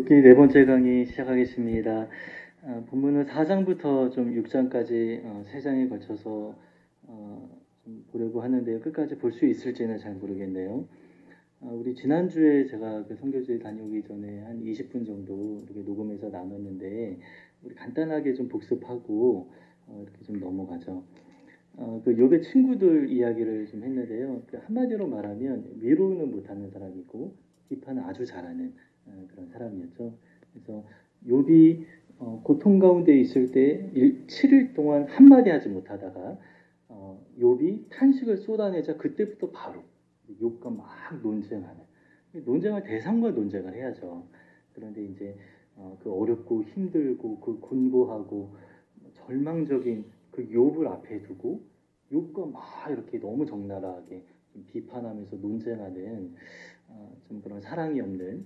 욥기 네 번째 강의 시작하겠습니다. 본문은 4장부터 좀 6장까지 3장에 걸쳐서 좀 보려고 하는데요. 끝까지 볼 수 있을지는 잘 모르겠네요. 우리 지난주에 제가 그 선교지에 다녀오기 전에 한 20분 정도 이렇게 녹음해서 나눴는데 우리 간단하게 좀 복습하고 이렇게 좀 넘어가죠. 그 욥의 친구들 이야기를 좀 했는데요. 그 한마디로 말하면 위로는 못하는 사람이고 비판은 아주 잘하는 그런 사람이었죠. 그래서 욥이 고통 가운데 있을 때 7일 동안 한마디 하지 못하다가 욥이 탄식을 쏟아내자 그때부터 바로 욥과 막 논쟁하는, 논쟁할 대상과 논쟁을 해야죠. 그런데 이제 그 어렵고 힘들고 그 곤고하고 절망적인 그 욥을 앞에 두고 욥과 막 이렇게 너무 적나라하게 비판하면서 논쟁하는 좀 그런 사랑이 없는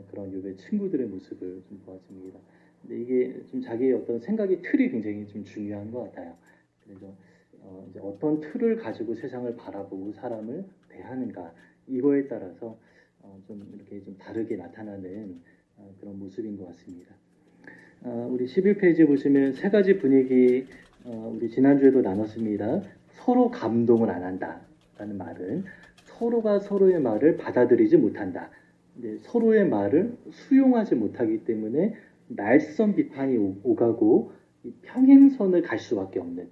그런 욥의 친구들의 모습을 좀 보았습니다. 근데 이게 좀 자기의 어떤 생각의 틀이 굉장히 좀 중요한 것 같아요. 그래서 이제 어떤 틀을 가지고 세상을 바라보고 사람을 대하는가 이거에 따라서 좀 이렇게 좀 다르게 나타나는 그런 모습인 것 같습니다. 우리 11페이지 보시면 세 가지 분위기 우리 지난주에도 나눴습니다. 서로 감동을 안 한다라는 말은 서로가 서로의 말을 받아들이지 못한다. 서로의 말을 수용하지 못하기 때문에 날선 비판이 오가고 평행선을 갈 수밖에 없는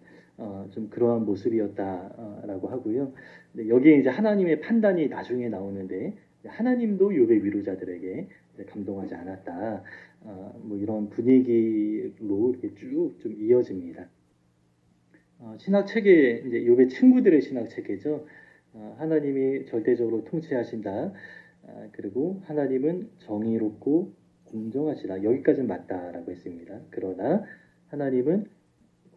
좀 그러한 모습이었다라고 하고요. 여기에 이제 하나님의 판단이 나중에 나오는데 하나님도 욥의 위로자들에게 감동하지 않았다. 뭐 이런 분위기로 이렇게 쭉 좀 이어집니다. 신학 체계 이제 욥의 친구들의 신학 체계죠. 하나님이 절대적으로 통치하신다. 그리고 하나님은 정의롭고 공정하시다. 여기까지는 맞다라고 했습니다. 그러나 하나님은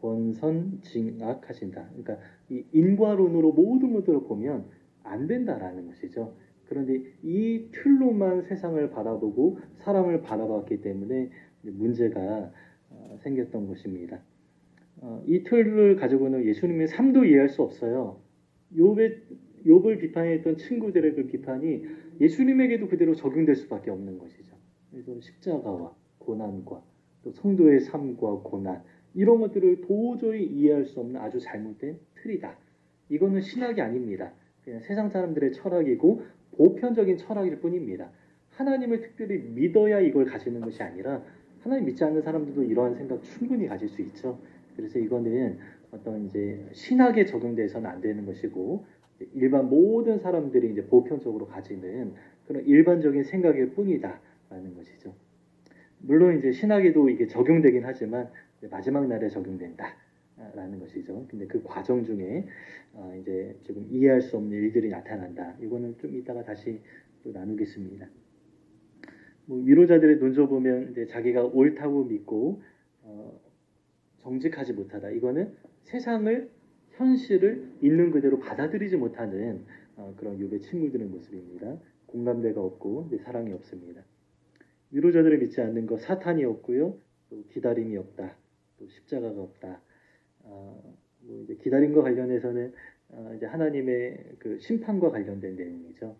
권선징악하신다. 그러니까 이 인과론으로 모든 것들을 보면 안 된다라는 것이죠. 그런데 이 틀로만 세상을 바라보고 사람을 바라봤기 때문에 문제가 생겼던 것입니다. 이 틀을 가지고는 예수님의 삶도 이해할 수 없어요. 욥을 비판했던 친구들의 그 비판이 예수님에게도 그대로 적용될 수밖에 없는 것이죠. 그래서 십자가와 고난과 또 성도의 삶과 고난 이런 것들을 도저히 이해할 수 없는 아주 잘못된 틀이다. 이거는 신학이 아닙니다. 그냥 세상 사람들의 철학이고 보편적인 철학일 뿐입니다. 하나님을 특별히 믿어야 이걸 가지는 것이 아니라 하나님 믿지 않는 사람들도 이러한 생각 충분히 가질 수 있죠. 그래서 이거는 어떤 이제 신학에 적용돼서는 안 되는 것이고 일반 모든 사람들이 이제 보편적으로 가지는 그런 일반적인 생각일 뿐이다라는 것이죠. 물론 이제 신학에도 이게 적용되긴 하지만 마지막 날에 적용된다라는 것이죠. 근데 그 과정 중에 이제 조금 이해할 수 없는 일들이 나타난다. 이거는 좀 이따가 다시 또 나누겠습니다. 뭐 위로자들의 논조 보면 이제 자기가 옳다고 믿고 정직하지 못하다. 이거는 세상을 현실을 있는 그대로 받아들이지 못하는 그런 욥의 친구들의 모습입니다. 공감대가 없고 사랑이 없습니다. 위로자들을 믿지 않는 것 사탄이 없고요. 또 기다림이 없다. 또 십자가가 없다. 뭐 이제 기다림과 관련해서는 이제 하나님의 그 심판과 관련된 내용이죠.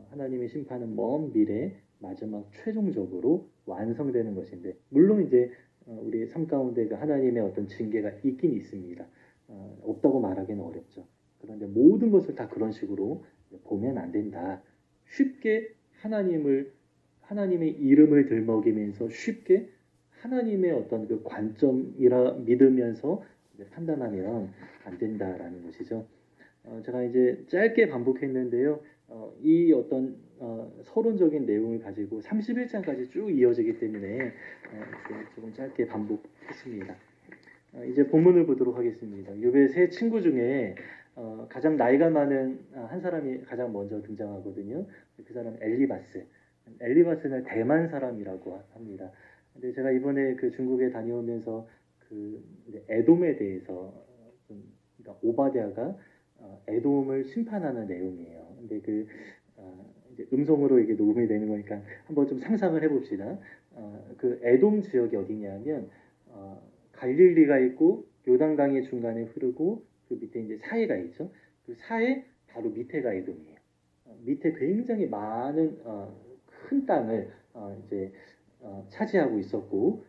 하나님의 심판은 먼 미래 마지막 최종적으로 완성되는 것인데 물론 이제 우리의 삶 가운데 그 하나님의 어떤 징계가 있긴 있습니다. 없다고 말하기는 어렵죠. 그런데 모든 것을 다 그런 식으로 보면 안 된다. 쉽게 하나님의 이름을 들먹이면서 쉽게 하나님의 어떤 그 관점이라 믿으면서 판단하면 안 된다라는 것이죠. 제가 이제 짧게 반복했는데요. 이 어떤 서론적인 내용을 가지고 31장까지 쭉 이어지기 때문에 조금 짧게 반복했습니다. 이제 본문을 보도록 하겠습니다. 욥의 세 친구 중에 가장 나이가 많은 한 사람이 가장 먼저 등장하거든요. 그 사람은 엘리바스. 엘리바스는 대만 사람이라고 합니다. 근데 제가 이번에 그 중국에 다녀오면서 그 에돔에 대해서 좀 그러니까 오바댜가 에돔을 심판하는 내용이에요. 근데 그 이제 음성으로 이게 녹음이 되는 거니까 한번 좀 상상을 해봅시다. 그 에돔 지역이 어디냐면 갈릴리가 있고 요단강의 중간에 흐르고 그 밑에 이제 사해가 있죠. 그 사해 바로 밑에가 에돔이에요. 밑에 굉장히 많은 큰 땅을 이제 차지하고 있었고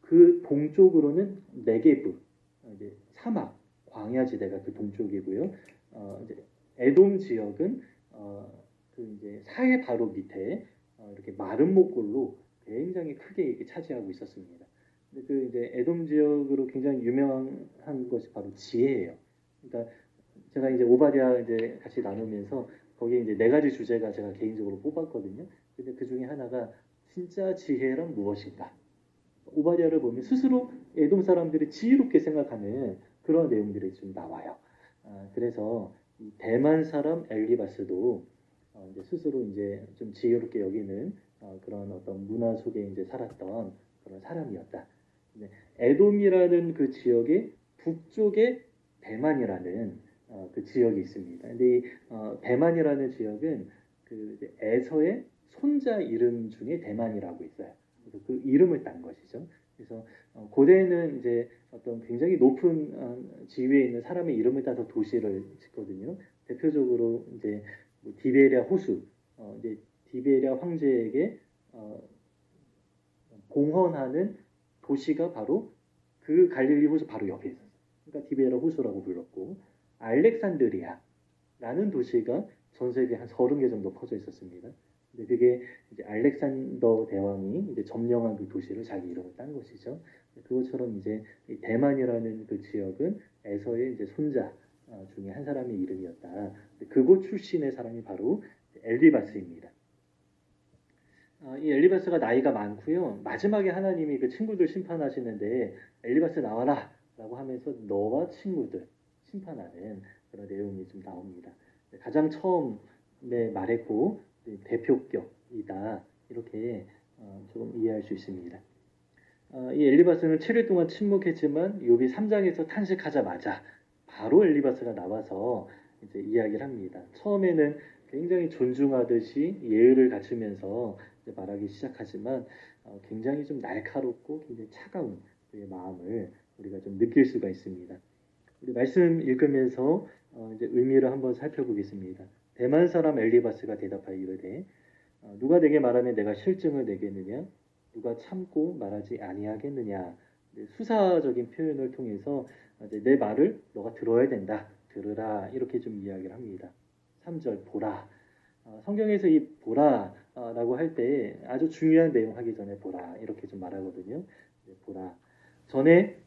그 동쪽으로는 네게브, 이제 사막, 광야지대가 그 동쪽이고요. 이제 에돔 지역은 그 이제 사해 바로 밑에 이렇게 마른 목골로 굉장히 크게 이렇게 차지하고 있었습니다. 근데 그 이제 에돔 지역으로 굉장히 유명한 것이 바로 지혜예요. 그러니까 제가 이제 오바댜 이제 같이 나누면서 거기에 이제 네 가지 주제가 제가 개인적으로 뽑았거든요. 근데 그 중에 하나가 진짜 지혜란 무엇인가? 오바댜를 보면 스스로 에돔 사람들이 지혜롭게 생각하는 그런 내용들이 좀 나와요. 그래서 이 대만 사람 엘리바스도 이제 스스로 이제 좀 지혜롭게 여기는 그런 어떤 문화 속에 이제 살았던 그런 사람이었다. 에돔이라는 그 지역의 북쪽에 대만이라는 그 지역이 있습니다. 근데 이 대만이라는 지역은 그 이제 에서의 손자 이름 중에 대만이라고 있어요. 그래서 그 이름을 딴 것이죠. 그래서 고대에는 이제 어떤 굉장히 높은 지위에 있는 사람의 이름을 따서 도시를 짓거든요. 대표적으로 이제 뭐 디베리아 호수, 이제 디베리아 황제에게 공헌하는 도시가 바로 그 갈릴리 호수 바로 옆에 있었어요. 그러니까 디베리아 호수라고 불렀고 알렉산드리아라는 도시가 전 세계 한 30개 정도 퍼져 있었습니다. 근데 그게 이제 알렉산더 대왕이 이제 점령한 그 도시를 자기 이름을 딴 것이죠. 그것처럼 이제 대만이라는 그 지역은 에서의 이제 손자 중에 한 사람의 이름이었다. 그곳 출신의 사람이 바로 엘리바스입니다. 이 엘리바스가 나이가 많고요. 마지막에 하나님이 그 친구들 심판하시는데 엘리바스 나와라 라고 하면서 너와 친구들 심판하는 그런 내용이 좀 나옵니다. 가장 처음에 말했고 대표격이다 이렇게 조금 이해할 수 있습니다. 이 엘리바스는 7일 동안 침묵했지만 욥이 3장에서 탄식하자마자 바로 엘리바스가 나와서 이제 이야기를 합니다. 처음에는 굉장히 존중하듯이 예의를 갖추면서 말하기 시작하지만 굉장히 좀 날카롭고 굉장히 차가운 그의 마음을 우리가 좀 느낄 수가 있습니다. 우리 말씀 읽으면서 이제 의미를 한번 살펴보겠습니다. 대만 사람 엘리바스가 대답하여 이르되 누가 내게 말하면 내가 실증을 내겠느냐? 누가 참고 말하지 아니하겠느냐? 수사적인 표현을 통해서 이제 내 말을 너가 들어야 된다. 들으라 이렇게 좀 이야기를 합니다. 3절 보라. 성경에서 이 보라라고 할 때 아주 중요한 내용 하기 전에 보라 이렇게 좀 말하거든요. 보라. 전에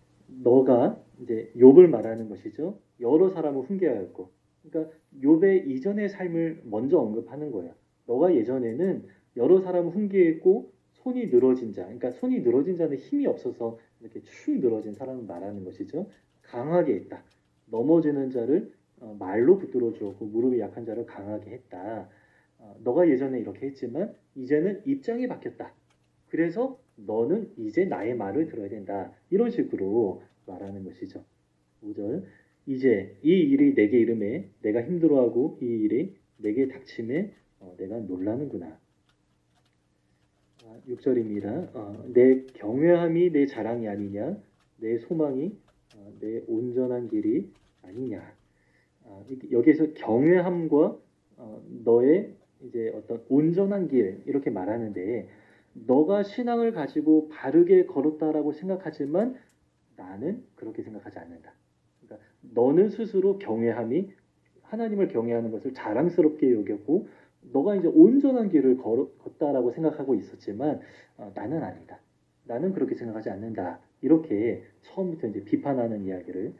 너가 이제 욥을 말하는 것이죠. 여러 사람을 훈계하였고, 그러니까 욥의 이전의 삶을 먼저 언급하는 거예요. 너가 예전에는 여러 사람을 훈계했고 손이 늘어진 자, 그러니까 손이 늘어진 자는 힘이 없어서 이렇게 축 늘어진 사람을 말하는 것이죠. 강하게 했다. 넘어지는 자를 말로 붙들어 주었고 무릎이 약한 자를 강하게 했다. 너가 예전에 이렇게 했지만 이제는 입장이 바뀌었다. 그래서 너는 이제 나의 말을 들어야 된다. 이런 식으로 말하는 것이죠. 5절 이제 이 일이 내게 이름에 내가 힘들어하고 이 일이 내게 닥침에 내가 놀라는구나. 6절입니다. 내 경외함이 내 자랑이 아니냐? 내 소망이 내 온전한 길이 아니냐? 여기에서 경외함과 너의 이제 어떤 온전한 길 이렇게 말하는데 너가 신앙을 가지고 바르게 걸었다라고 생각하지만 나는 그렇게 생각하지 않는다. 그러니까 너는 스스로 경외함이 하나님을 경외하는 것을 자랑스럽게 여겼고 너가 이제 온전한 길을 걷다라고 생각하고 있었지만 나는 아니다. 나는 그렇게 생각하지 않는다. 이렇게 처음부터 이제 비판하는 이야기를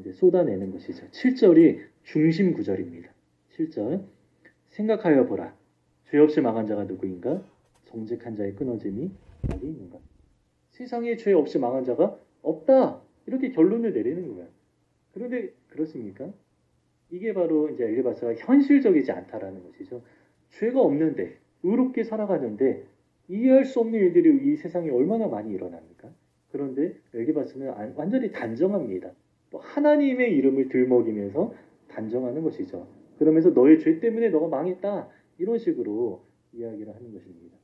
이제 쏟아내는 것이죠. 7절이 중심 구절입니다. 7절 생각하여 보라. 죄 없이 망한 자가 누구인가? 정직한 자의 끊어짐이 어디 있는가? 세상에 죄 없이 망한 자가 없다. 이렇게 결론을 내리는 거예요. 그런데 그렇습니까? 이게 바로 이제 엘리바스가 현실적이지 않다라는 것이죠. 죄가 없는데 의롭게 살아가는데 이해할 수 없는 일들이 이 세상에 얼마나 많이 일어납니까? 그런데 엘리바스는 완전히 단정합니다. 또 하나님의 이름을 들먹이면서 단정하는 것이죠. 그러면서 너의 죄 때문에 너가 망했다. 이런 식으로 이야기를 하는 것입니다.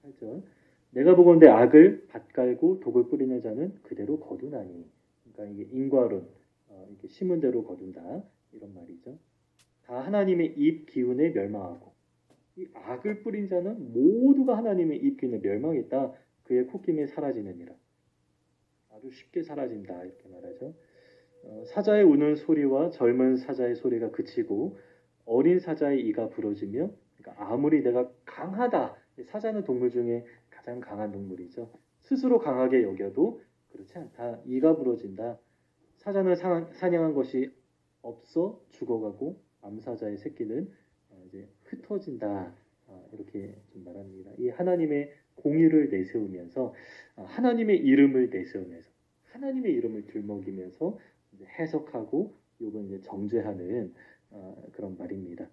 8절 내가 보건대 악을 밭갈고 독을 뿌리는 자는 그대로 거두나니. 그러니까 이게 인과론, 이렇게 심은 대로 거둔다 이런 말이죠. 다 하나님의 입 기운에 멸망하고 이 악을 뿌린 자는 모두가 하나님의 입김에 멸망했다. 그의 콧김에 사라지느니라. 아주 쉽게 사라진다 이렇게 말하죠. 사자의 우는 소리와 젊은 사자의 소리가 그치고 어린 사자의 이가 부러지며 그러니까 아무리 내가 강하다. 사자는 동물 중에 가장 강한 동물이죠. 스스로 강하게 여겨도 그렇지 않다. 이가 부러진다. 사자는 사냥한 것이 없어 죽어가고 암사자의 새끼는 이제 흩어진다. 이렇게 좀 말합니다. 이 하나님의 공의를 내세우면서 하나님의 이름을 내세우면서 하나님의 이름을 들먹이면서 이제 해석하고 요건 이제 정죄하는 그런 말입니다.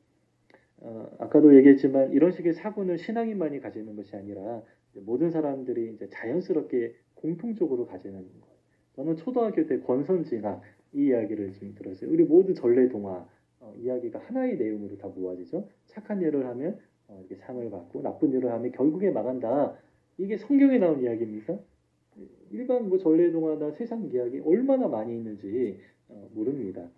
아까도 얘기했지만 이런 식의 사고는 신앙인만이 가지는 것이 아니라 모든 사람들이 이제 자연스럽게 공통적으로 가지는 거예요. 저는 초등학교 때 권선징악 이 이야기를 지금 들었어요. 우리 모두 전래동화 이야기가 하나의 내용으로 다 모아지죠. 착한 일을 하면 이렇게 상을 받고 나쁜 일을 하면 결국에 망한다. 이게 성경에 나온 이야기입니까? 일반 뭐 전래동화나 세상 이야기 얼마나 많이 있는지 모릅니다.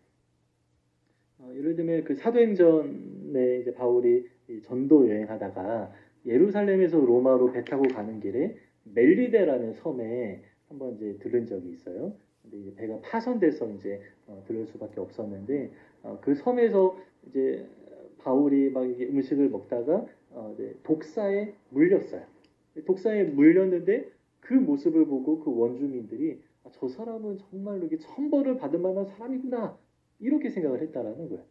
예를 들면 그 사도행전에 이제 바울이 전도 여행하다가 예루살렘에서 로마로 배 타고 가는 길에 멜리데라는 섬에 한번 이제 들른 적이 있어요. 근데 이제 배가 파손돼서 이제 들을 수밖에 없었는데 그 섬에서 이제 바울이 막 이게 음식을 먹다가 이제 독사에 물렸어요. 독사에 물렸는데 그 모습을 보고 그 원주민들이 저 사람은 정말로 이게 천벌을 받을 만한 사람이구나 이렇게 생각을 했다라는 거예요.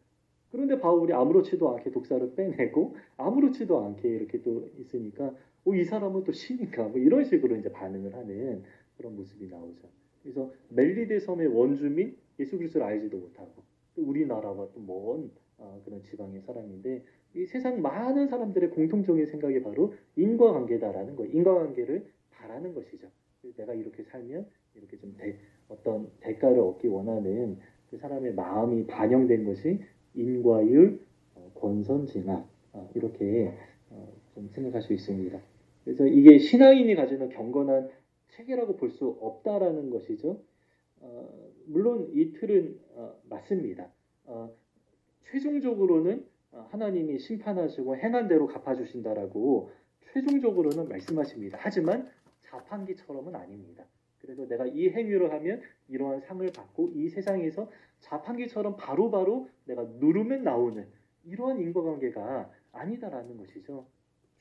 그런데 바울이 아무렇지도 않게 독사를 빼내고 아무렇지도 않게 이렇게 또 있으니까 이 사람은 또 신인가 뭐 이런 식으로 이제 반응을 하는 그런 모습이 나오죠. 그래서 멜리데 섬의 원주민 예수 그리스도를 알지도 못하고 또 우리나라와 또 먼 그런 지방의 사람인데 이 세상 많은 사람들의 공통적인 생각이 바로 인과관계다라는 거예요. 인과관계를 바라는 것이죠. 내가 이렇게 살면 이렇게 좀 어떤 대가를 얻기 원하는 그 사람의 마음이 반영된 것이 인과율, 권선징악 이렇게 좀 생각할 수 있습니다. 그래서 이게 신앙인이 가지는 경건한 체계라고 볼 수 없다라는 것이죠. 물론 이 틀은 맞습니다. 최종적으로는 하나님이 심판하시고 행한 대로 갚아주신다라고 최종적으로는 말씀하십니다. 하지만 자판기처럼은 아닙니다. 그래서 내가 이 행위를 하면 이러한 상을 받고 이 세상에서 자판기처럼 바로바로 내가 누르면 나오는 이러한 인과관계가 아니다라는 것이죠.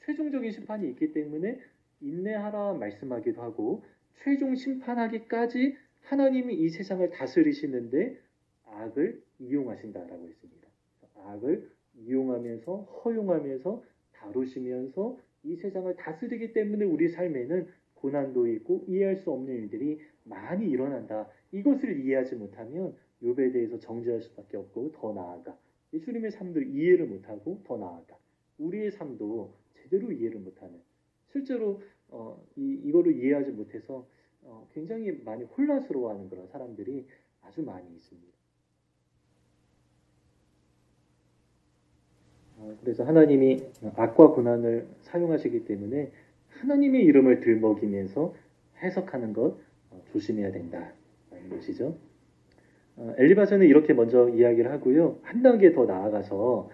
최종적인 심판이 있기 때문에 인내하라 말씀하기도 하고 최종 심판하기까지 하나님이 이 세상을 다스리시는데 악을 이용하신다라고 했습니다. 악을 이용하면서 허용하면서 다루시면서 이 세상을 다스리기 때문에 우리 삶에는 고난도 있고 이해할 수 없는 일들이 많이 일어난다. 이것을 이해하지 못하면 욥에 대해서 정죄할 수밖에 없고 더 나아가 예수님의 삶도 이해를 못하고 더 나아가 우리의 삶도 제대로 이해를 못하는 실제로 이거를 이해하지 못해서 굉장히 많이 혼란스러워하는 그런 사람들이 아주 많이 있습니다. 그래서 하나님이 악과 고난을 사용하시기 때문에 하나님의 이름을 들먹이면서 해석하는 것 조심해야 된다는 것이죠. 엘리바스는 이렇게 먼저 이야기를 하고요. 한 단계 더 나아가서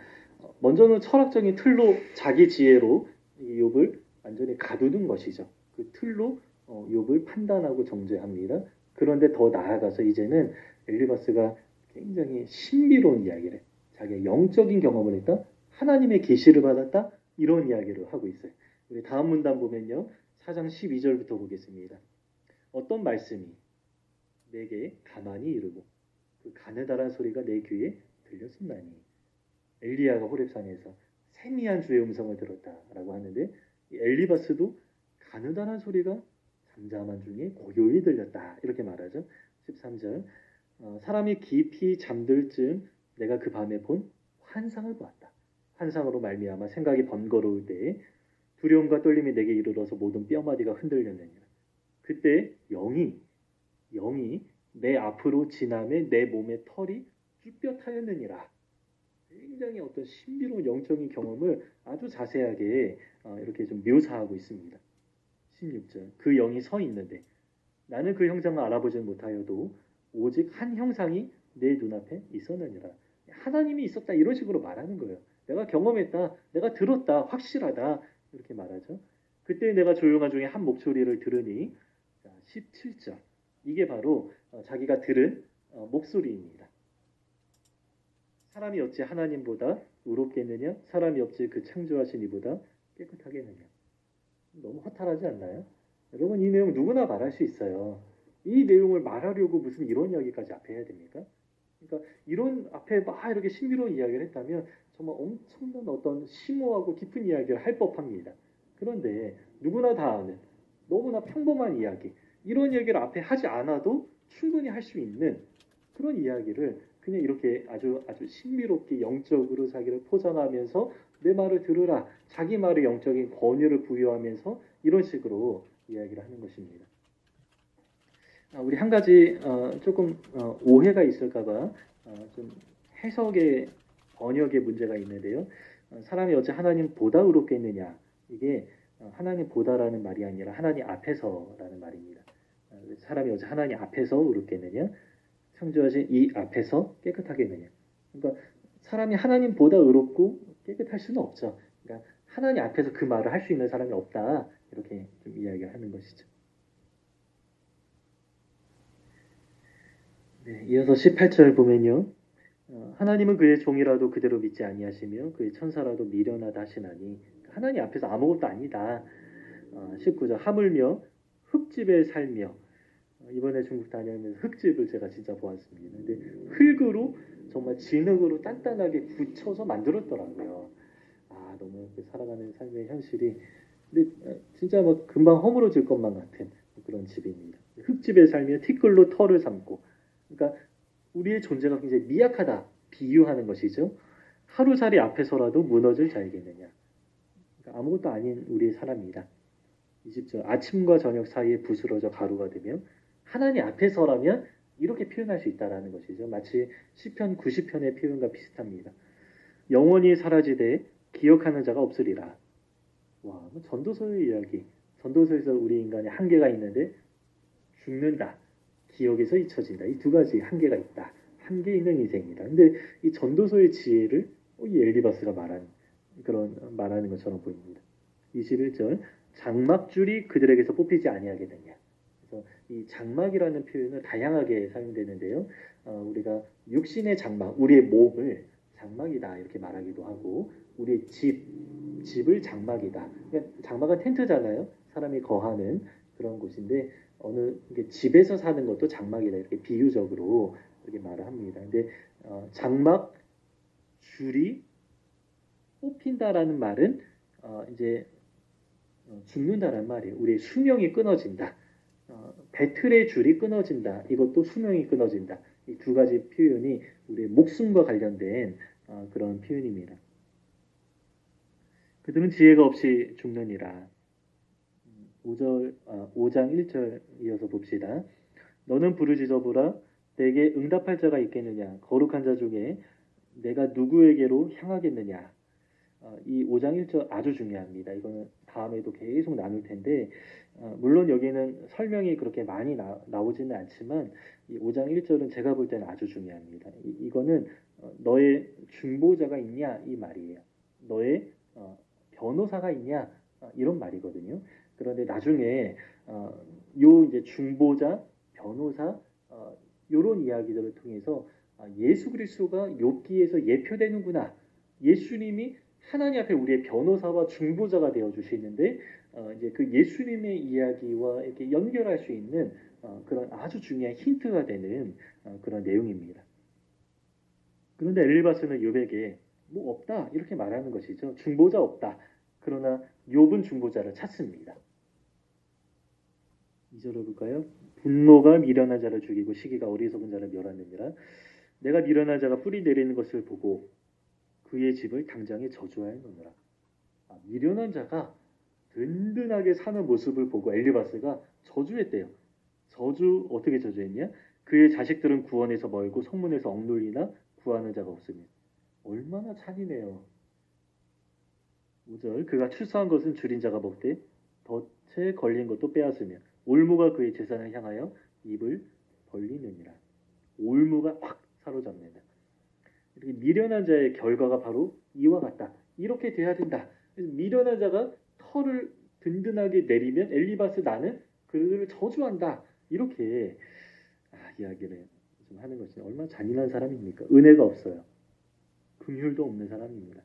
먼저는 철학적인 틀로 자기 지혜로 욥을 완전히 가두는 것이죠. 그 틀로 욥을 판단하고 정죄합니다. 그런데 더 나아가서 이제는 엘리바스가 굉장히 신비로운 이야기를 자기가 영적인 경험을 했다. 하나님의 계시를 받았다. 이런 이야기를 하고 있어요. 우리 다음 문단 보면요. 4장 12절부터 보겠습니다. 어떤 말씀이 내게 가만히 이르고 그 가느다란 소리가 내 귀에 들렸습나니 엘리야가 호렙산에서 세미한 주의 음성을 들었다라고 하는데 엘리바스도 가느다란 소리가 잠잠한 중에 고요히 들렸다 이렇게 말하죠. 13절 사람이 깊이 잠들 즈음 내가 그 밤에 본 환상을 보았다. 환상으로 말미암아 생각이 번거로울 때에 두려움과 떨림이 내게 이르러서 모든 뼈마디가 흔들렸느니라. 그때 영이 내 앞으로 지나매 내 몸의 털이 쭈뼛하였느니라. 굉장히 어떤 신비로운 영적인 경험을 아주 자세하게 이렇게 좀 묘사하고 있습니다. 16절 그 영이 서 있는데 나는 그 형상을 알아보지는 못하여도 오직 한 형상이 내 눈앞에 있었느니라. 하나님이 있었다 이런 식으로 말하는 거예요. 내가 경험했다, 내가 들었다, 확실하다 이렇게 말하죠. 그때 내가 조용한 중에 한 목소리를 들으니 17절 이게 바로 자기가 들은 목소리입니다. 사람이 어찌 하나님보다 의롭겠느냐? 사람이 어찌 그 창조하신 이보다 깨끗하겠느냐? 너무 허탈하지 않나요? 여러분 이 내용 누구나 말할 수 있어요. 이 내용을 말하려고 무슨 이런 이야기까지 앞에 해야 됩니까? 그러니까 이런 앞에 막 이렇게 신비로운 이야기를 했다면 정말 엄청난 어떤 심오하고 깊은 이야기를 할 법합니다. 그런데 누구나 다 아는 너무나 평범한 이야기 이런 얘기를 앞에 하지 않아도 충분히 할 수 있는 그런 이야기를 그냥 이렇게 아주 신비롭게 영적으로 자기를 포장하면서 내 말을 들으라 자기 말의 영적인 권위를 부여하면서 이런 식으로 이야기를 하는 것입니다. 우리 한 가지 조금 오해가 있을까봐 좀 해석의 번역의 문제가 있는데요. 사람이 어찌 하나님보다 의롭겠느냐 이게 하나님보다라는 말이 아니라 하나님 앞에서라는 말입니다. 사람이 어찌 하나님 앞에서 의롭겠느냐 창조하신 이 앞에서 깨끗하겠느냐. 그러니까 사람이 하나님보다 의롭고 깨끗할 수는 없죠. 그러니까 하나님 앞에서 그 말을 할 수 있는 사람이 없다. 이렇게 좀 이야기를 하는 것이죠. 네, 이어서 18절 보면요. 하나님은 그의 종이라도 그대로 믿지 아니하시며 그의 천사라도 미련하다 하시나니 하나님 앞에서 아무것도 아니다. 19절 하물며 흙집에 살며 이번에 중국 다녀오면서 흙집을 제가 진짜 보았습니다. 근데 흙으로 정말 진흙으로 단단하게 붙여서 만들었더라고요. 너무 살아가는 삶의 현실이 근데 진짜 막 금방 허물어질 것만 같은 그런 집입니다. 흙집에 살며 티끌로 털을 삼고 그러니까 우리의 존재가 굉장히 미약하다 비유하는 것이죠. 하루살이 앞에서라도 무너질 자이겠느냐. 그러니까 아무것도 아닌 우리의 사람입니다. 20절 아침과 저녁 사이에 부스러져 가루가 되며 하나님 앞에서라면 이렇게 표현할 수 있다는 것이죠. 마치 시편 90편의 표현과 비슷합니다. 영원히 사라지되 기억하는 자가 없으리라. 와, 전도서의 이야기. 전도서에서 우리 인간의 한계가 있는데 죽는다. 기억에서 잊혀진다. 이 두 가지 한계가 있다. 한계 있는 인생이다. 근데 이 전도서의 지혜를 이 엘리바스가 말하는 것처럼 보입니다. 21절 장막줄이 그들에게서 뽑히지 아니하겠느냐. 그래서 이 장막이라는 표현은 다양하게 사용되는데요. 우리가 육신의 장막, 우리의 몸을 장막이다 이렇게 말하기도 하고 우리의 집을 장막이다. 그러니까 장막은 텐트잖아요. 사람이 거하는 그런 곳인데 이게 집에서 사는 것도 장막이다 이렇게 비유적으로 이렇게 말을 합니다. 근데 장막 줄이 뽑힌다라는 말은 이제 죽는다는 말이에요. 우리의 수명이 끊어진다. 배틀의 줄이 끊어진다. 이것도 수명이 끊어진다. 이 두 가지 표현이 우리의 목숨과 관련된 그런 표현입니다. 그들은 지혜가 없이 죽느니라. 5장 1절 이어서 봅시다. 너는 부르짖어보라. 내게 응답할 자가 있겠느냐. 거룩한 자 중에 내가 누구에게로 향하겠느냐. 이 5장 1절 아주 중요합니다. 이거는 다음에도 계속 나눌 텐데 물론 여기는 설명이 그렇게 많이 나오지는 않지만 이 5장 1절은 제가 볼 때는 아주 중요합니다. 이거는 너의 중보자가 있냐 이 말이에요. 너의 변호사가 있냐 이런 말이거든요. 그런데 나중에 요 이제 중보자, 변호사 이런 이야기들을 통해서 예수 그리스도가 욥기에서 예표되는구나. 예수님이 하나님 앞에 우리의 변호사와 중보자가 되어 주시는데 이제 그 예수님의 이야기와 이렇게 연결할 수 있는 그런 아주 중요한 힌트가 되는 그런 내용입니다. 그런데 엘리바스는 욥에게 뭐 없다 이렇게 말하는 것이죠. 중보자 없다. 그러나 욥은 중보자를 찾습니다. 2절을 볼까요? 분노가 미련한 자를 죽이고 시기가 어리석은 자를 멸하느니라. 내가 미련한 자가 뿌리 내리는 것을 보고 그의 집을 당장에 저주하였느니라. 미련한 자가 든든하게 사는 모습을 보고 엘리바스가 저주했대요. 어떻게 저주했냐? 그의 자식들은 구원에서 멀고 성문에서 억눌리나 구하는 자가 없으니 얼마나 잔인해요. 5절 그가 출사한 것은 줄인 자가 먹되 덫에 걸린 것도 빼앗으며 올무가 그의 재산을 향하여 입을 벌리느니라. 올무가 확 사로잡는다. 이렇게 미련한 자의 결과가 바로 이와 같다. 이렇게 돼야 된다. 그래서 미련한 자가 털을 든든하게 내리면 엘리바스 나는 그들을 저주한다. 이렇게 이야기를 좀 하는 것이 얼마나 잔인한 사람입니까? 은혜가 없어요. 긍휼도 없는 사람입니다.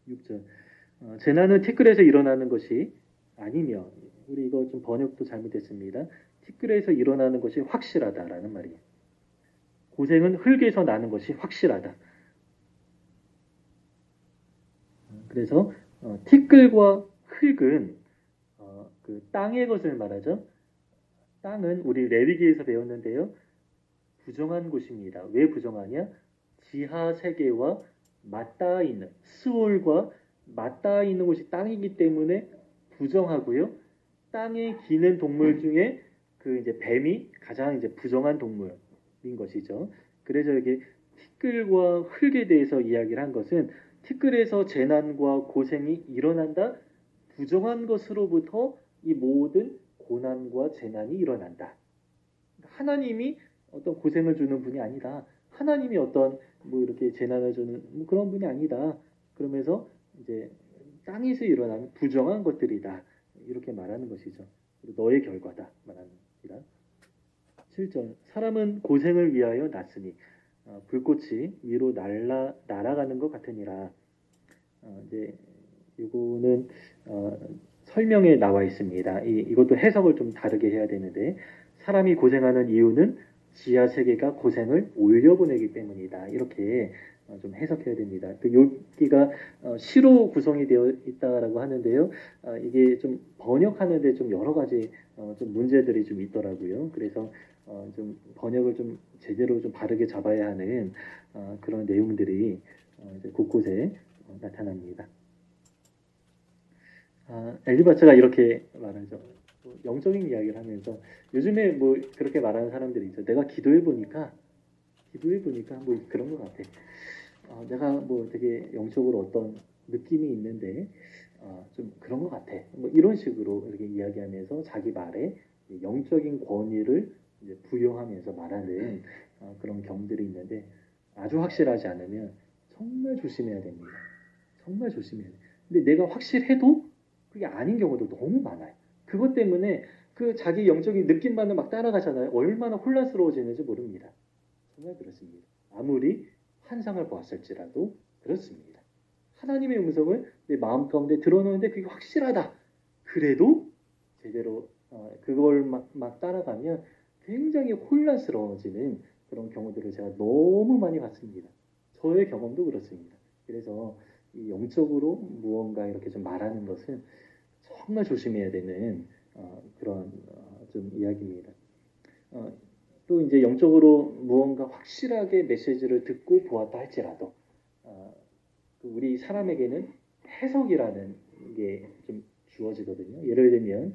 6절 재난은 티끌에서 일어나는 것이 아니며 우리 이거 좀 번역도 잘못됐습니다. 티끌에서 일어나는 것이 확실하다라는 말이에요. 고생은 흙에서 나는 것이 확실하다. 그래서 티끌과 흙은 그 땅의 것을 말하죠. 땅은 우리 레위기에서 배웠는데요. 부정한 곳입니다. 왜 부정하냐? 지하 세계와 맞닿아 있는 스올과 맞닿아 있는 곳이 땅이기 때문에 부정하고요. 땅에 기는 동물 중에 그 이제 뱀이 가장 이제 부정한 동물인 것이죠. 그래서 여기 티끌과 흙에 대해서 이야기를 한 것은 티끌에서 재난과 고생이 일어난다. 부정한 것으로부터 이 모든 고난과 재난이 일어난다. 하나님이 어떤 고생을 주는 분이 아니다. 하나님이 어떤 뭐 이렇게 재난을 주는 뭐 그런 분이 아니다. 그러면서 이제 땅에서 일어나는 부정한 것들이다. 이렇게 말하는 것이죠. 너의 결과다 말합니다. 7절 사람은 고생을 위하여 났으니 불꽃이 위로 날아가는 것 같으니라. 이제 이거는 설명에 나와 있습니다. 이것도 해석을 좀 다르게 해야 되는데 사람이 고생하는 이유는 지하 세계가 고생을 올려보내기 때문이다. 이렇게 좀 해석해야 됩니다. 그 여기가 시로 구성이 되어 있다라고 하는데요. 이게 좀 번역하는데 좀 여러 가지 좀 문제들이 좀 있더라고요. 그래서 좀 번역을 좀 제대로 좀 바르게 잡아야 하는 그런 내용들이 이제 곳곳에 나타납니다. 엘리바츠가 이렇게 말하죠. 영적인 이야기를 하면서 요즘에 뭐 그렇게 말하는 사람들이 있죠. 내가 기도해 보니까 뭐 그런 것 같아. 내가 뭐 되게 영적으로 어떤 느낌이 있는데 좀 그런 것 같아. 뭐 이런 식으로 이렇게 이야기하면서 자기 말에 영적인 권위를 이제 부여하면서 말하는 그런 경들이 있는데 아주 확실하지 않으면 정말 조심해야 됩니다. 정말 조심해야 돼. 근데 내가 확실해도 그게 아닌 경우도 너무 많아요. 그것 때문에 그 자기 영적인 느낌만을 막 따라가잖아요. 얼마나 혼란스러워지는지 모릅니다. 정말 그렇습니다. 아무리 환상을 보았을지라도 그렇습니다. 하나님의 음성을 내 마음 가운데 들어놓는데 그게 확실하다. 그래도 제대로 그걸 막 따라가면 굉장히 혼란스러워지는 그런 경우들을 제가 너무 많이 봤습니다. 저의 경험도 그렇습니다. 그래서 이 영적으로 무언가 이렇게 좀 말하는 것은 정말 조심해야 되는 그런 좀 이야기입니다. 또 이제 영적으로 무언가 확실하게 메시지를 듣고 보았다 할지라도 우리 사람에게는 해석이라는 게 좀 주어지거든요. 예를 들면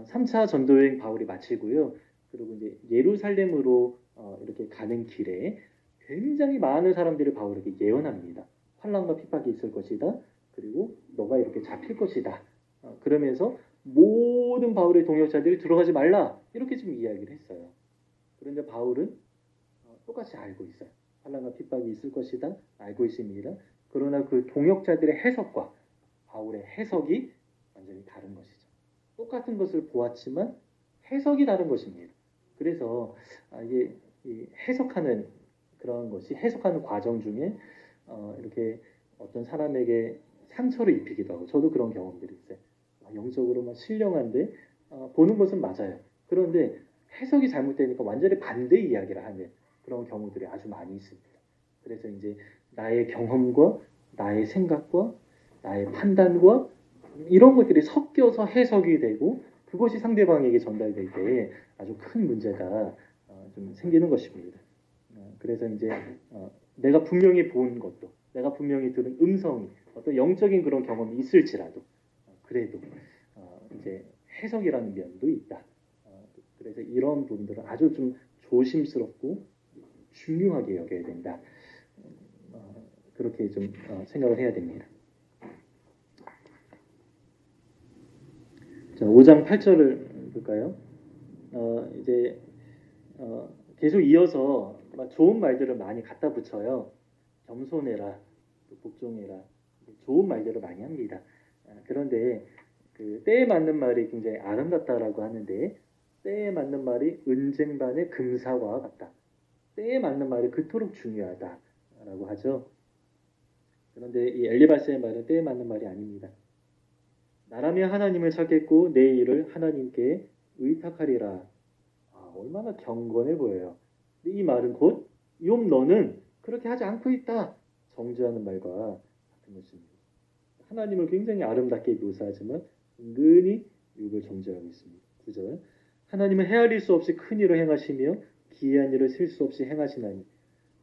3차 전도여행 바울이 마치고요. 그리고 이제 예루살렘으로 이렇게 가는 길에 굉장히 많은 사람들이 바울에게 예언합니다. 환난과 핍박이 있을 것이다. 그리고 너가 이렇게 잡힐 것이다. 그러면서 모든 바울의 동역자들이 들어가지 말라. 이렇게 좀 이야기를 했어요. 그런데 바울은 똑같이 알고 있어요. 환난과 핍박이 있을 것이다. 알고 있습니다. 그러나 그 동역자들의 해석과 바울의 해석이 완전히 다른 것이죠. 똑같은 것을 보았지만 해석이 다른 것입니다. 그래서 이게 해석하는 그런 것이 해석하는 과정 중에 이렇게 어떤 사람에게 상처를 입히기도 하고 저도 그런 경험들이 있어요. 영적으로만 신령한데 보는 것은 맞아요. 그런데 해석이 잘못되니까 완전히 반대 이야기를 하는 그런 경우들이 아주 많이 있습니다. 그래서 이제 나의 경험과 나의 생각과 나의 판단과 이런 것들이 섞여서 해석이 되고 그것이 상대방에게 전달될 때 아주 큰 문제가 좀 생기는 것입니다. 그래서 이제 내가 분명히 본 것도 내가 분명히 들은 음성이 어떤 영적인 그런 경험이 있을지라도 그래도 이제 해석이라는 면도 있다. 그래서 이런 부분들은 아주 좀 조심스럽고 중요하게 여겨야 된다. 그렇게 좀 생각을 해야 됩니다. 자, 5장 8절을 볼까요? 이제 계속 이어서 좋은 말들을 많이 갖다 붙여요. 겸손해라, 또 복종해라. 좋은 말들을 많이 합니다. 그런데 그 때에 맞는 말이 굉장히 아름답다라고 하는데 때에 맞는 말이 은쟁반의 금사와 같다. 때에 맞는 말이 그토록 중요하다라고 하죠. 그런데 이 엘리바스의 말은 때에 맞는 말이 아닙니다. 나라면 하나님을 찾겠고 내 일을 하나님께 의탁하리라. 얼마나 경건해 보여요. 근데 이 말은 곧 욥 너는 그렇게 하지 않고 있다. 정죄하는 말과 같은 것입니다. 하나님을 굉장히 아름답게 묘사하지만 은근히 욥을 정죄하고 있습니다. 9절 하나님은 헤아릴 수 없이 큰 일을 행하시며 기이한 일을 셀 수 없이 행하시나니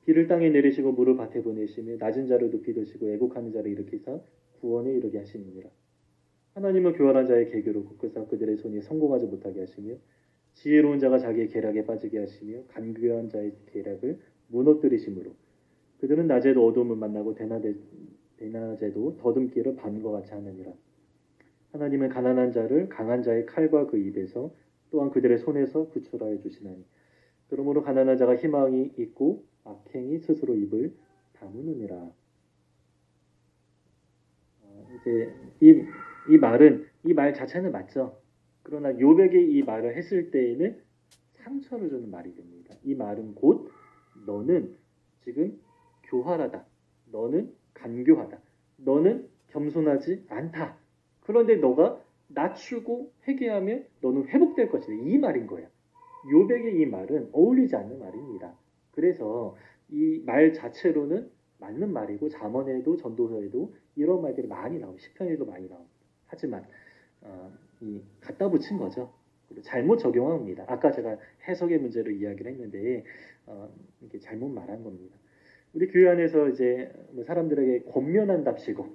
비를 땅에 내리시고 물을 밭에 보내시며 낮은 자를 높이 드시고 애곡하는 자를 일으키사 구원에 이르게 하시느니라. 하나님은 교활한 자의 계교를 꺾으사 그들의 손이 성공하지 못하게 하시며 지혜로운 자가 자기의 계략에 빠지게 하시며 간교한 자의 계략을 무너뜨리심으로 그들은 낮에도 어둠을 만나고 대낮에도 더듬기를 밤과 같이 하느니라. 하나님은 가난한 자를 강한 자의 칼과 그 입에서 또한 그들의 손에서 구출하여 주시나니 그러므로 가난한 자가 희망이 있고 악행이 스스로 입을 다무느니라. 이제 이 말은 이 말 자체는 맞죠. 그러나 욥에게 이 말을 했을 때에는 상처를 주는 말이 됩니다. 이 말은 곧 너는 지금 교활하다. 너는 간교하다. 너는 겸손하지 않다. 그런데 너가 낮추고 회개하면 너는 회복될 것이다. 이 말인 거야. 욥에게 이 말은 어울리지 않는 말입니다. 그래서 이 말 자체로는 맞는 말이고 잠언에도 전도서에도 이런 말들이 많이 나오고 시편에도 많이 나옵니다. 하지만 이 갖다 붙인 거죠. 잘못 적용합니다. 아까 제가 해석의 문제로 이야기를 했는데 이렇게 잘못 말한 겁니다. 우리 교회 안에서 이제 사람들에게 권면한답시고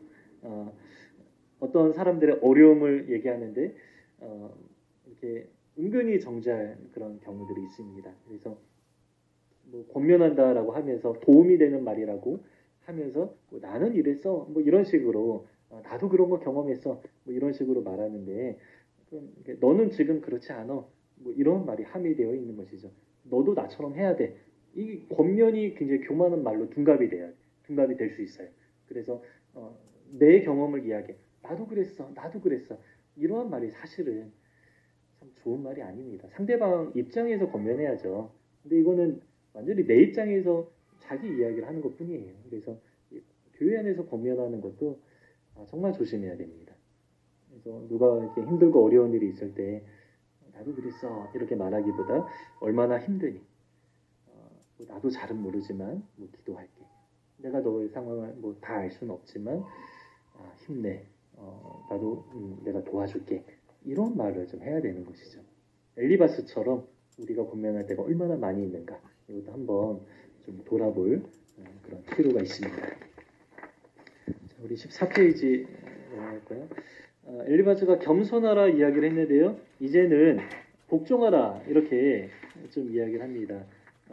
어떤 사람들의 어려움을 얘기하는데 이렇게 은근히 정죄할 그런 경우들이 있습니다. 그래서 뭐 권면한다라고 하면서 도움이 되는 말이라고 하면서 뭐 나는 이랬어 뭐 이런 식으로 나도 그런 거 경험했어 뭐 이런 식으로 말하는데 너는 지금 그렇지 않아 뭐 이런 말이 함의되어 있는 것이죠. 너도 나처럼 해야 돼. 이 권면이 굉장히 교만한 말로 둔갑이 될 수 있어요. 그래서 내 경험을 이야기해. 나도 그랬어. 이러한 말이 사실은 참 좋은 말이 아닙니다. 상대방 입장에서 권면해야죠. 근데 이거는 완전히 내 입장에서 자기 이야기를 하는 것뿐이에요. 그래서 교회 안에서 권면하는 것도 정말 조심해야 됩니다. 그래서 누가 이렇게 힘들고 어려운 일이 있을 때 나도 그랬어 이렇게 말하기보다 얼마나 힘드니 나도 잘은 모르지만 뭐 기도할게. 내가 너의 상황을 뭐 다 알 수는 없지만 힘내. 나도 내가 도와줄게. 이런 말을 좀 해야 되는 것이죠. 엘리바스처럼 우리가 권면할 때가 얼마나 많이 있는가 이것도 한번 좀 돌아볼 그런 필요가 있습니다. 자, 우리 14페이지 넘어갈까요? 엘리바스가 겸손하라 이야기를 했는데요. 이제는 복종하라 이렇게 좀 이야기를 합니다.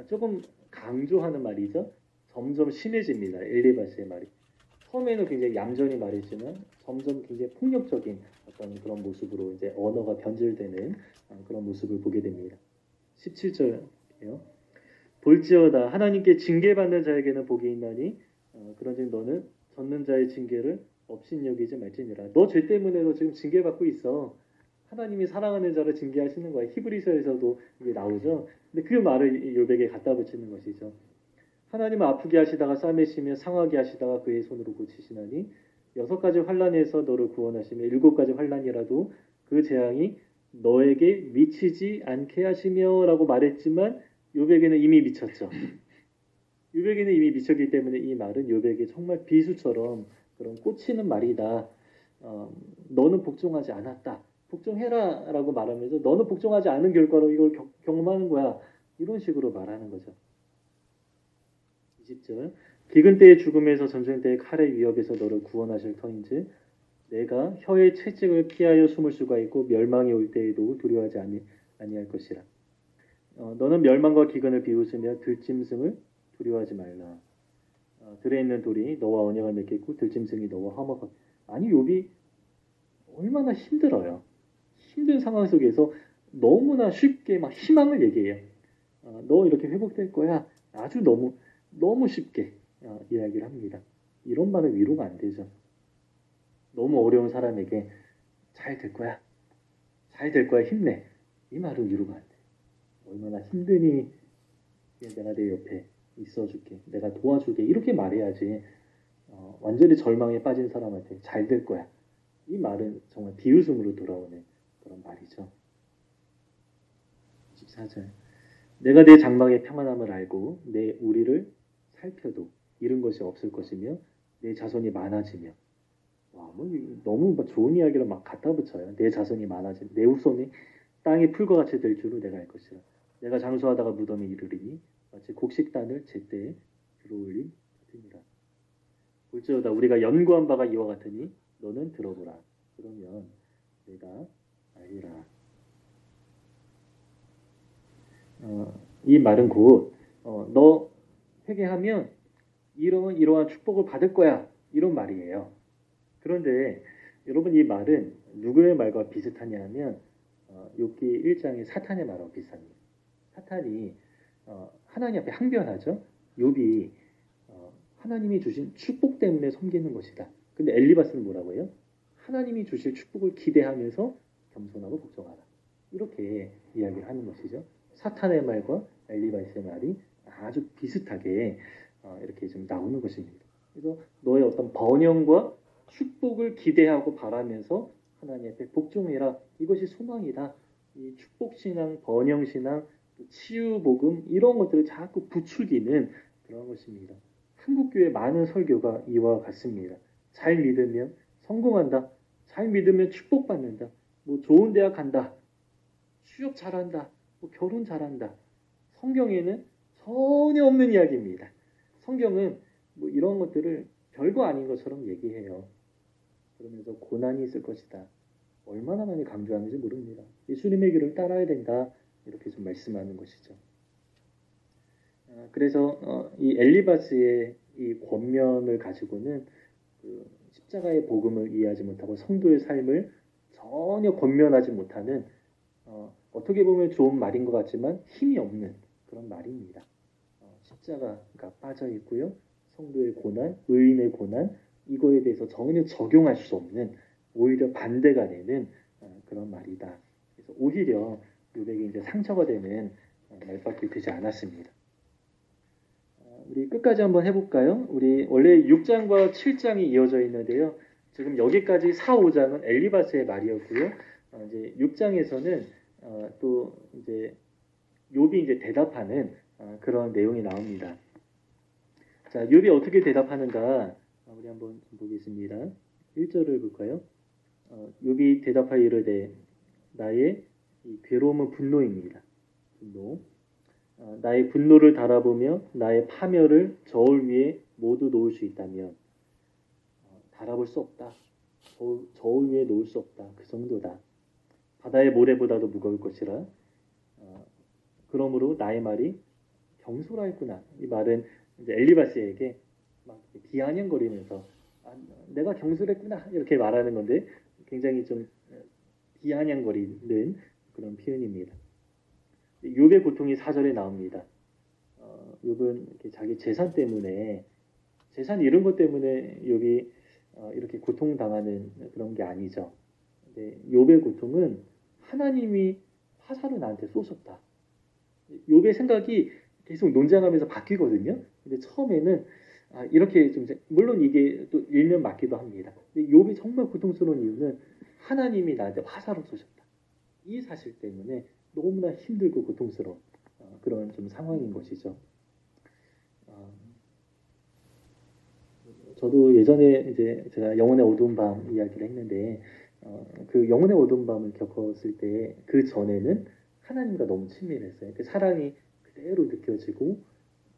조금 강조하는 말이죠. 점점 심해집니다. 엘리바스의 말이. 처음에는 굉장히 얌전히 말했지만 점점 굉장히 폭력적인 어떤 그런 모습으로 이제 언어가 변질되는 그런 모습을 보게 됩니다. 17절이에요. 볼지어다 하나님께 징계받는 자에게는 복이 있나니 그런즉 너는 젖는 자의 징계를 업신여기지 말지니라. 너 죄 때문에 너 지금 징계받고 있어. 하나님이 사랑하는 자를 징계하시는 거예요. 히브리서에서도 이게 나오죠. 근데 그 말을 욥에게 갖다 붙이는 것이죠. 하나님은 아프게 하시다가 싸매시며 상하게 하시다가 그의 손으로 고치시나니 6가지 환난에서 너를 구원하시며 7가지 환난이라도 그 재앙이 너에게 미치지 않게 하시며 라고 말했지만 욥에게는 이미 미쳤죠. 욥에게는 이미 미쳤기 때문에 이 말은 욥에게 정말 비수처럼 그런 꽂히는 말이다. 너는 복종하지 않았다. 복종해라 라고 말하면서 너는 복종하지 않은 결과로 이걸 경험하는 거야. 이런 식으로 말하는 거죠. 20절 기근 때의 죽음에서 전쟁 때의 칼의 위협에서 너를 구원하실 터인지 내가 혀의 채찍을 피하여 숨을 수가 있고 멸망이 올 때에도 두려워하지 아니할 것이라. 너는 멸망과 기근을 비웃으며 들짐승을 두려워하지 말라. 들에 있는 돌이 너와 언약을 맺겠고 들짐승이 너와 화목하게. 아니 욥이 얼마나 힘들어요. 힘든 상황 속에서 너무나 쉽게 막 희망을 얘기해요. 너 이렇게 회복될 거야. 아주 너무 쉽게 이야기를 합니다. 이런 말은 위로가 안 되죠. 너무 어려운 사람에게 잘 될 거야. 잘 될 거야. 힘내. 이 말은 위로가 안 돼. 얼마나 힘드니 내가 내 옆에 있어줄게. 내가 도와줄게. 이렇게 말해야지. 완전히 절망에 빠진 사람한테 잘 될 거야. 이 말은 정말 비웃음으로 돌아오는 그런 말이죠. 14절. 내가 내 장막의 평안함을 알고 내 우리를 살펴도 잃은 것이 없을 것이며 내 자손이 많아지며 와, 뭐 너무 막 좋은 이야기를 막 갖다 붙여요. 내 자손이 많아지며 내 후손이 땅의 풀과 같이 될 줄로 내가 알 것이라. 내가 장수하다가 무덤에 이르리니 마치 곡식단을 제때에 들어올림 같으니라. 볼지어다 우리가 연구한 바가 이와 같으니 너는 들어보라. 그러면 내가 알리라. 이 말은 곧 너 회개하면 이러한 축복을 받을 거야. 이런 말이에요. 그런데 여러분 이 말은 누구의 말과 비슷하냐 하면 욥기 1장의 사탄의 말하고 비슷합니다. 사탄이 하나님 앞에 항변하죠. 욥이 하나님이 주신 축복 때문에 섬기는 것이다. 근데 엘리바스는 뭐라고 해요? 하나님이 주실 축복을 기대하면서 겸손하고 복종하라. 이렇게 이야기를 하는 것이죠. 사탄의 말과 엘리바스의 말이 아주 비슷하게 이렇게 좀 나오는 것입니다. 그래서 너의 어떤 번영과 축복을 기대하고 바라면서 하나님 앞에 복종해라. 이것이 소망이다. 이 축복신앙, 번영신앙, 치유복음 이런 것들을 자꾸 부추기는 그런 것입니다. 한국교회 많은 설교가 이와 같습니다. 잘 믿으면 성공한다. 잘 믿으면 축복받는다. 뭐 좋은 대학 간다. 취업 잘한다. 뭐 결혼 잘한다. 성경에는 전혀 없는 이야기입니다. 성경은 뭐 이런 것들을 별거 아닌 것처럼 얘기해요. 그러면서 고난이 있을 것이다. 얼마나 많이 강조하는지 모릅니다. 예수님의 길을 따라야 된다. 이렇게 좀 말씀하는 것이죠. 그래서 이 엘리바스의 이 권면을 가지고는 그 십자가의 복음을 이해하지 못하고 성도의 삶을 전혀 권면하지 못하는 어떻게 보면 좋은 말인 것 같지만 힘이 없는 그런 말입니다. 십자가가 빠져 있고요. 성도의 고난, 의인의 고난 이거에 대해서 전혀 적용할 수 없는 오히려 반대가 되는 그런 말이다. 그래서 오히려 욥에게 이제 상처가 되는 말밖에 되지 않았습니다. 우리 끝까지 한번 해볼까요? 우리 원래 6장과 7장이 이어져 있는데요. 지금 여기까지 4, 5장은 엘리바스의 말이었고요. 이제 6장에서는 또 이제 욥이 이제 대답하는 그런 내용이 나옵니다. 자, 욥이 어떻게 대답하는가? 우리 한번 보겠습니다. 1절을 볼까요? 욥이 대답하여 이르되 나의 이 괴로움은 분노입니다. 분노. 나의 분노를 달아보며 나의 파멸을 저울 위에 모두 놓을 수 있다면 달아볼 수 없다. 저울 위에 놓을 수 없다. 그 정도다. 바다의 모래보다도 무거울 것이라. 그러므로 나의 말이 경솔하였구나. 이 말은 이제 엘리바스에게 막 비아냥거리면서 내가 경솔했구나 이렇게 말하는 건데 굉장히 좀 비아냥거리는 그런 표현입니다. 욥의 고통이 4절에 나옵니다. 욥은 이렇게 자기 재산 때문에 재산 잃은 것 때문에 욥이 이렇게 고통당하는 그런 게 아니죠. 근데 욥의 고통은 하나님이 화살을 나한테 쏘셨다. 욥의 생각이 계속 논쟁하면서 바뀌거든요. 근데 처음에는 이렇게 좀 물론 이게 또 일면 맞기도 합니다. 근데 욥이 정말 고통스러운 이유는 하나님이 나한테 화살을 쏘셨다. 이 사실 때문에 너무나 힘들고 고통스러운 그런 좀 상황인 것이죠. 저도 예전에 이제 제가 영혼의 어두운 밤 이야기를 했는데 그 영혼의 어두운 밤을 겪었을 때 그 전에는 하나님과 너무 친밀했어요. 그 사랑이 그대로 느껴지고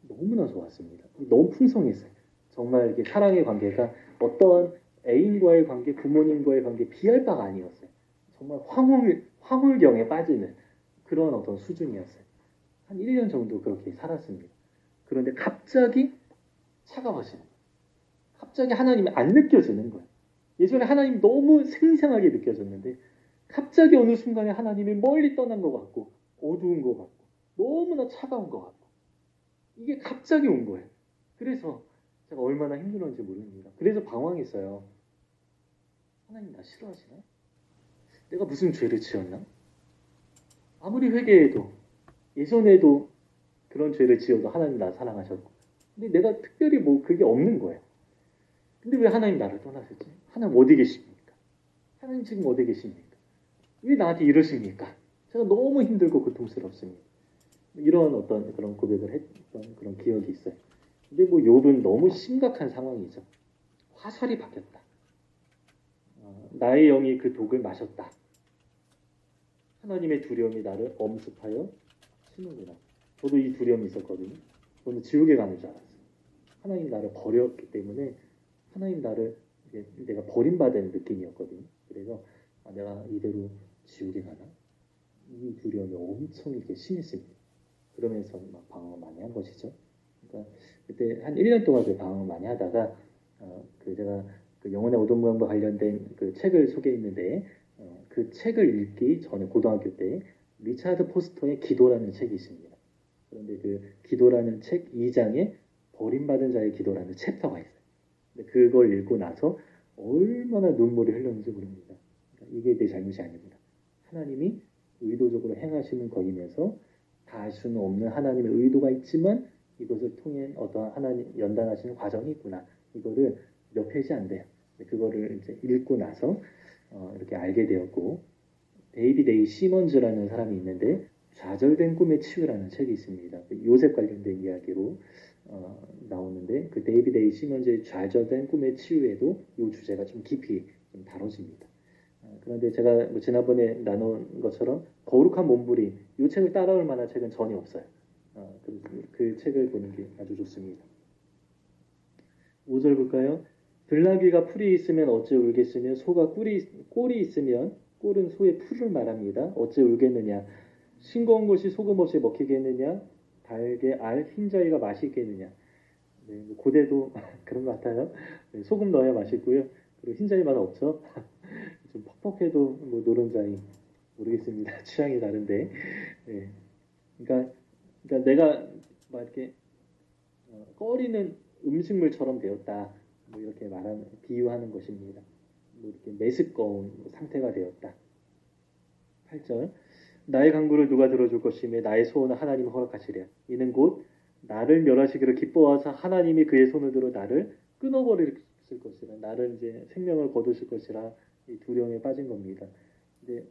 너무나 좋았습니다. 너무 풍성했어요. 정말 이렇게 사랑의 관계가 어떤 애인과의 관계, 부모님과의 관계 비할 바가 아니었어요. 정말 황홀경에 빠지는 그런 어떤 수준이었어요. 한 1년 정도 그렇게 살았습니다. 그런데 갑자기 차가워지는 거예요. 갑자기 하나님이 안 느껴지는 거예요. 예전에 하나님이 너무 생생하게 느껴졌는데 갑자기 어느 순간에 하나님이 멀리 떠난 것 같고 어두운 것 같고 너무나 차가운 것 같고 이게 갑자기 온 거예요. 그래서 제가 얼마나 힘들었는지 모릅니다. 그래서 방황했어요. 하나님 나 싫어하시나? 내가 무슨 죄를 지었나? 아무리 회개해도 예전에도 그런 죄를 지어도 하나님 나 사랑하셨고, 근데 내가 특별히 뭐 그게 없는 거예요. 근데 왜 하나님 나를 떠나셨지? 하나님 어디 계십니까? 하나님 지금 어디 계십니까? 왜 나한테 이러십니까? 제가 너무 힘들고 고통스럽습니다. 이런 어떤 그런 고백을 했던 그런 기억이 있어요. 근데 뭐 욥은 너무 심각한 상황이죠. 화살이 박혔다. 나의 영이 그 독을 마셨다. 하나님의 두려움이 나를 엄습하여 치는구나. 저도 이 두려움이 있었거든요. 저는 지옥에 가는 줄 알았어요. 하나님 나를 버렸기 때문에 하나님 나를 내가 버림받은 느낌이었거든요. 그래서 내가 이대로 지옥에 가나? 이 두려움이 엄청 이렇게 심했습니다. 그러면서 막 방황을 많이 한 것이죠. 그러니까 그때 한 1년 동안 그 방황을 많이 하다가 제가 그 영혼의 어둠 모양과 관련된 그 책을 소개했는데 그 책을 읽기 전에 고등학교 때 리차드 포스터의 기도라는 책이 있습니다. 그런데 그 기도라는 책 2장에 버림받은 자의 기도라는 챕터가 있어요. 근데 그걸 읽고 나서 얼마나 눈물이 흘렀는지 모릅니다. 그러니까 이게 내 잘못이 아닙니다. 하나님이 의도적으로 행하시는 거이면서 다 알 수는 없는 하나님의 의도가 있지만 이것을 통해 어떤 하나님 연단하시는 과정이 있구나. 이거를 몇 페이지 안 돼요. 그거를 이제 읽고 나서 이렇게 알게 되었고, 데이비드 A. 시먼즈라는 사람이 있는데 좌절된 꿈의 치유라는 책이 있습니다. 요셉 관련된 이야기로 나오는데 그 데이비드 A. 시먼즈의 좌절된 꿈의 치유에도 이 주제가 좀 깊이 좀 다뤄집니다. 그런데 제가 뭐 지난번에 나눈 것처럼 거룩한 몸부림 이 책을 따라올 만한 책은 전혀 없어요. 그 책을 보는 게 아주 좋습니다. 5절 볼까요? 들나귀가 풀이 있으면 어찌 울겠으며 소가 꼴이 있으면 꼴은 소의 풀을 말합니다. 어찌 울겠느냐? 싱거운 것이 소금 없이 먹히겠느냐? 달게 알 흰자위가 맛있겠느냐? 네, 고대도 그런 것 같아요. 네, 소금 넣어야 맛있고요. 그리고 흰자위 맛 없죠? 좀 퍽퍽해도 뭐 노른자위 모르겠습니다. 취향이 다른데. 네. 그러니까 내가 막 이렇게 꺼리는 음식물처럼 되었다. 뭐 이렇게 비유하는 것입니다. 뭐 이렇게 메스꺼운 상태가 되었다. 8절. 나의 간구를 누가 들어줄 것이며 나의 소원을 하나님이 허락하시랴. 이는 곧 나를 멸하시기를 기뻐하사 하나님이 그의 손을 들어 나를 끊어버릴 것이라. 나를 이제 생명을 거두실 것이라 이 두려움에 빠진 겁니다. 근데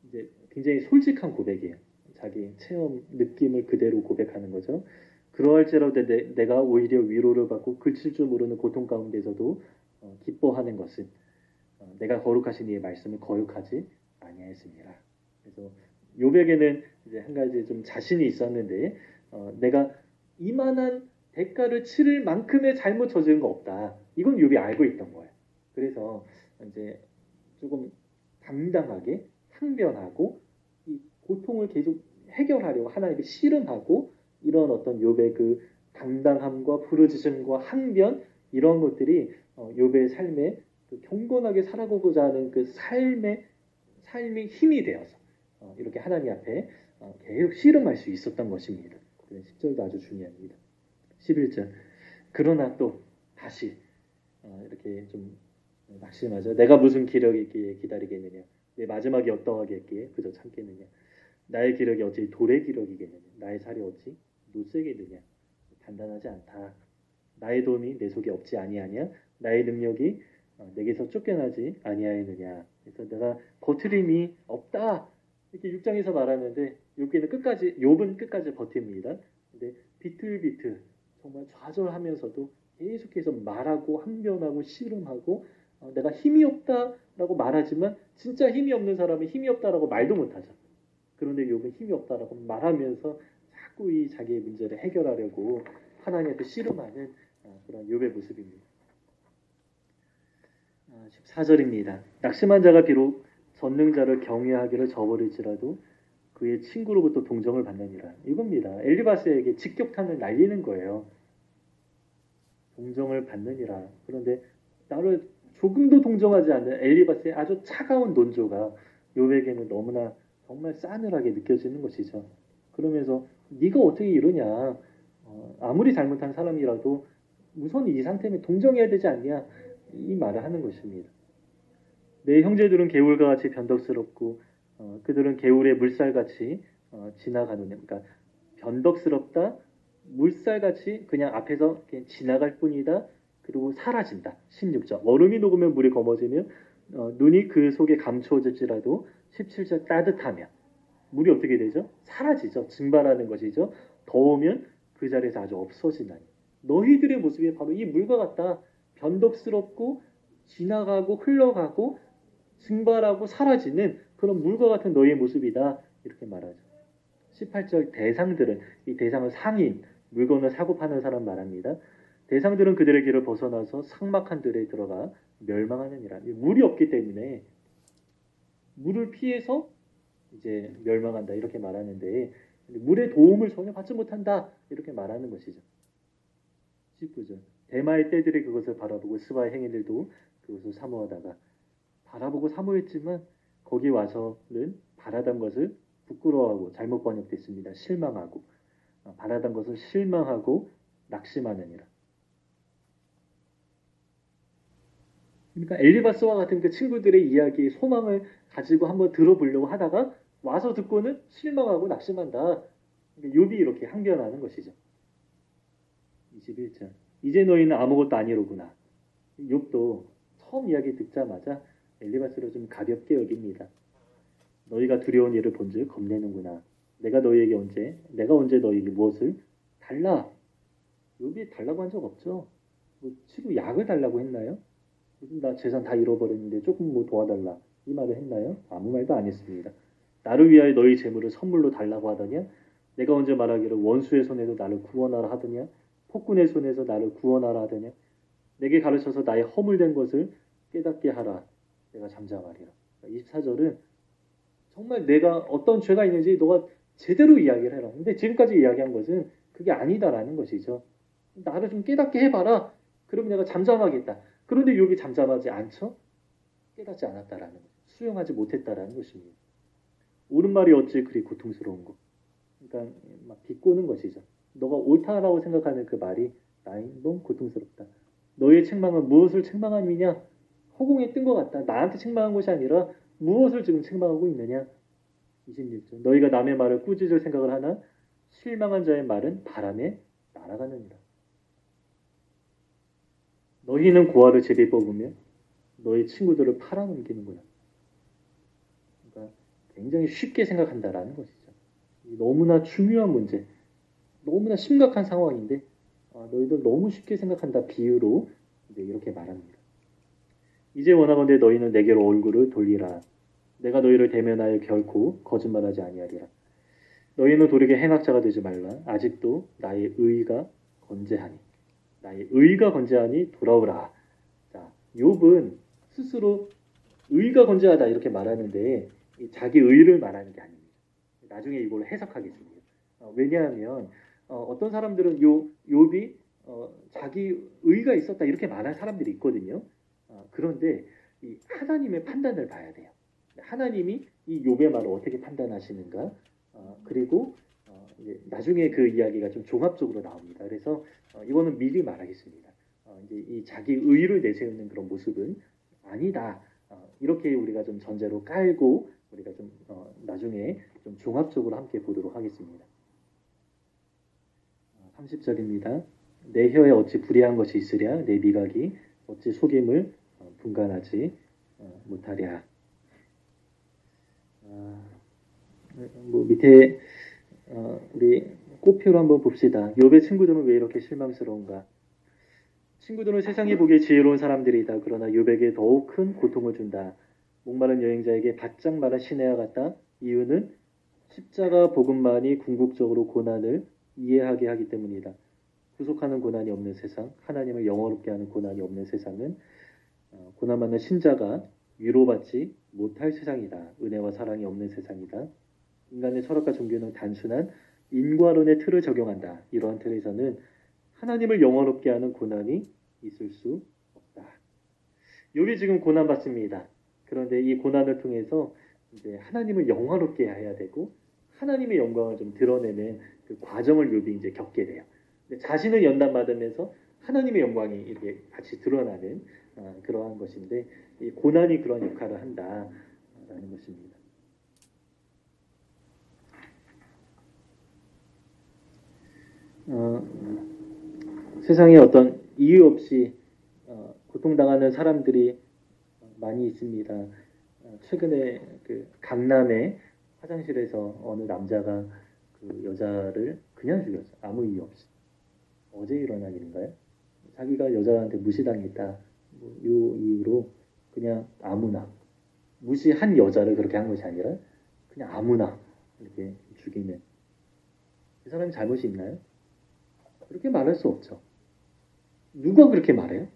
이제 굉장히 솔직한 고백이에요. 자기 체험 느낌을 그대로 고백하는 거죠. 그러할지라도 내가 오히려 위로를 받고 그칠 줄 모르는 고통 가운데서도 기뻐하는 것은 내가 거룩하신 이의 말씀을 거역하지 아니하였습니다. 그래서 욥에게는 이제 한 가지 좀 자신이 있었는데 내가 이만한 대가를 치를 만큼의 잘못 저지른 거 없다. 이건 욥이 알고 있던 거예요. 그래서 이제 조금 당당하게 항변하고 이 고통을 계속 해결하려고 하나님께 씨름하고 이런 어떤 욥의 그 당당함과 부르짖음과 항변 이런 것들이 욥의 삶에 그 경건하게 살아가고자 하는 그 삶의 힘이 되어서 이렇게 하나님 앞에 계속 씨름할 수 있었던 것입니다. 10절도 아주 중요합니다. 11절. 그러나 또 다시 이렇게 좀 낙심하죠. 내가 무슨 기력이 있기에 기다리겠느냐. 내 마지막이 어떠하겠기에 그저 참겠느냐. 나의 기력이 어찌 돌의 기력이겠느냐. 나의 살이 어찌 노쇠겠느냐. 단단하지 않다. 나의 도움이 내 속에 없지 아니하냐. 나의 능력이 내게서 쫓겨나지 아니하였느냐. 그래서 내가 거트림이 없다. 이렇게 6장에서 말하는데 욥은 끝까지 버팁니다. 근데 비틀비틀 정말 좌절하면서도 계속해서 말하고 항변하고 씨름하고 내가 힘이 없다라고 말하지만 진짜 힘이 없는 사람은 힘이 없다라고 말도 못하죠. 그런데 욥은 힘이 없다라고 말하면서 자꾸 이 자기의 문제를 해결하려고 하나님한테 씨름하는 그런 욥의 모습입니다. 14절입니다. 낙심한 자가 비록 전능자를 경외하기를 저버릴지라도 그의 친구로부터 동정을 받느니라. 이겁니다. 엘리바스에게 직격탄을 날리는 거예요. 동정을 받느니라. 그런데 나를 조금도 동정하지 않는 엘리바스의 아주 차가운 논조가 욥에게는 너무나 정말 싸늘하게 느껴지는 것이죠. 그러면서 네가 어떻게 이러냐. 아무리 잘못한 사람이라도 우선 이 상태면 동정해야 되지 않냐 이 말을 하는 것입니다. 내 형제들은 개울과 같이 변덕스럽고 그들은 개울의 물살같이 지나가느냐. 그러니까 변덕스럽다, 물살같이 그냥 앞에서 그냥 지나갈 뿐이다. 그리고 사라진다. 16절. 얼음이 녹으면 물이 검어지며 눈이 그 속에 감추어질지라도 17절 따뜻하며 물이 어떻게 되죠? 사라지죠. 증발하는 것이죠. 더우면 그 자리에서 아주 없어지나니. 너희들의 모습이 바로 이 물과 같다. 변덕스럽고 지나가고 흘러가고 증발하고 사라지는 그런 물과 같은 너희의 모습이다. 이렇게 말하죠. 18절 대상들은 이 대상은 상인, 물건을 사고 파는 사람 말합니다. 대상들은 그들의 길을 벗어나서 삭막한 들에 들어가 멸망하느니라. 물이 없기 때문에 물을 피해서 이제 멸망한다 이렇게 말하는데 물의 도움을 전혀 받지 못한다 이렇게 말하는 것이죠. 19절 대마의 떼들이 그것을 바라보고 스바의 행인들도 그것을 사모하다가 바라보고 사모했지만 거기 와서는 바라던 것을 부끄러워하고 잘못 번역됐습니다. 실망하고 바라던 것을 실망하고 낙심하느니라. 그러니까 엘리바스와 같은 그 친구들의 이야기, 소망을 가지고 한번 들어보려고 하다가 와서 듣고는 실망하고 낙심한다. 그러니까 욥이 이렇게 항변하는 것이죠. 21절 이제 너희는 아무것도 아니로구나. 욥도 처음 이야기 듣자마자 엘리바스를 좀 가볍게 여깁니다. 너희가 두려운 일을 본즉 겁내는구나. 내가 언제 너희에게 무엇을 달라? 욥이 달라고 한 적 없죠. 뭐 치료 약을 달라고 했나요? 요즘 나 재산 다 잃어버렸는데 조금 뭐 도와달라. 이 말을 했나요? 아무 말도 안 했습니다. 나를 위하여 너희 재물을 선물로 달라고 하더냐? 내가 언제 말하기를 원수의 손에서 나를 구원하라 하더냐? 폭군의 손에서 나를 구원하라 하더냐? 내게 가르쳐서 나의 허물된 것을 깨닫게 하라. 내가 잠잠하리라. 24절은 정말 내가 어떤 죄가 있는지 너가 제대로 이야기를 해라. 근데 지금까지 이야기한 것은 그게 아니다라는 것이죠. 나를 좀 깨닫게 해봐라. 그러면 내가 잠잠하겠다. 그런데 욥이 잠잠하지 않죠? 깨닫지 않았다라는 것. 수용하지 못했다라는 것입니다. 옳은 말이 어찌 그리 고통스러운 것. 그러니까 막 비꼬는 것이죠. 너가 옳다라고 생각하는 그 말이 나인 너무 고통스럽다. 너의 책망은 무엇을 책망함이냐? 허공에 뜬 것 같다. 나한테 책망한 것이 아니라 무엇을 지금 책망하고 있느냐? 26절 너희가 남의 말을 꾸짖을 생각을 하나 실망한 자의 말은 바람에 날아가느니라. 너희는 고아를 제비 뽑으며 너희 친구들을 팔아넘기는구나. 그러니까 굉장히 쉽게 생각한다라는 것이죠. 너무나 중요한 문제, 너무나 심각한 상황인데 너희들 너무 쉽게 생각한다 비유로 이제 이렇게 말합니다. 이제 원하건대 너희는 내게로 얼굴을 돌리라. 내가 너희를 대면하여 결코 거짓말하지 아니하리라. 너희는 도리게 행악자가 되지 말라. 아직도 나의 의가 건재하니. 나의 의가 건재하니 돌아오라. 자, 욥은 스스로 의가 건재하다 이렇게 말하는데 자기 의를 말하는 게 아닙니다. 나중에 이걸 해석하겠습니다. 왜냐하면 어떤 사람들은 욥이 자기 의가 있었다 이렇게 말하는 사람들이 있거든요. 그런데 이 하나님의 판단을 봐야 돼요. 하나님이 이 욥의 말을 어떻게 판단하시는가? 그리고 이제 나중에 그 이야기가 좀 종합적으로 나옵니다. 그래서 이거는 미리 말하겠습니다. 이제 이 자기 의를 내세우는 그런 모습은 아니다. 이렇게 우리가 좀 전제로 깔고 우리가 좀 나중에 좀 종합적으로 함께 보도록 하겠습니다. 30절입니다. 내 혀에 어찌 불의한 것이 있으랴? 내 미각이 어찌 속임을 분간하지 못하랴? 뭐 밑에 우리 꽃표로 한번 봅시다. 욥의 친구들은 왜 이렇게 실망스러운가? 친구들은 세상이 보기에 지혜로운 사람들이다. 그러나 욥에게 더욱 큰 고통을 준다. 목마른 여행자에게 바짝 마른 시내와 같다. 이유는 십자가 복음만이 궁극적으로 고난을 이해하게 하기 때문이다. 구속하는 고난이 없는 세상, 하나님을 영화롭게 하는 고난이 없는 세상은 고난받는 신자가 위로받지 못할 세상이다. 은혜와 사랑이 없는 세상이다. 인간의 철학과 종교는 단순한 인과론의 틀을 적용한다. 이러한 틀에서는 하나님을 영화롭게 하는 고난이 있을 수 없다. 욥이 지금 고난받습니다. 그런데 이 고난을 통해서 이제 하나님을 영화롭게 해야 되고 하나님의 영광을 좀 드러내는 그 과정을 욥이 이제 겪게 돼요. 자신을 연단받으면서 하나님의 영광이 이렇게 같이 드러나는 그러한 것인데 이 고난이 그런 역할을 한다라는 것입니다. 세상에 어떤 이유 없이 고통당하는 사람들이 많이 있습니다. 최근에 그 강남의 화장실에서 어느 남자가 그 여자를 그냥 죽였어요. 아무 이유 없이. 어제 일어난 일인가요? 자기가 여자한테 무시당했다. 이 이유로 그냥 아무나 무시한 여자를 그렇게 한 것이 아니라 그냥 아무나 이렇게 죽이는 그 사람이 잘못이 있나요? 그렇게 말할 수 없죠. 누가 그렇게 말해요?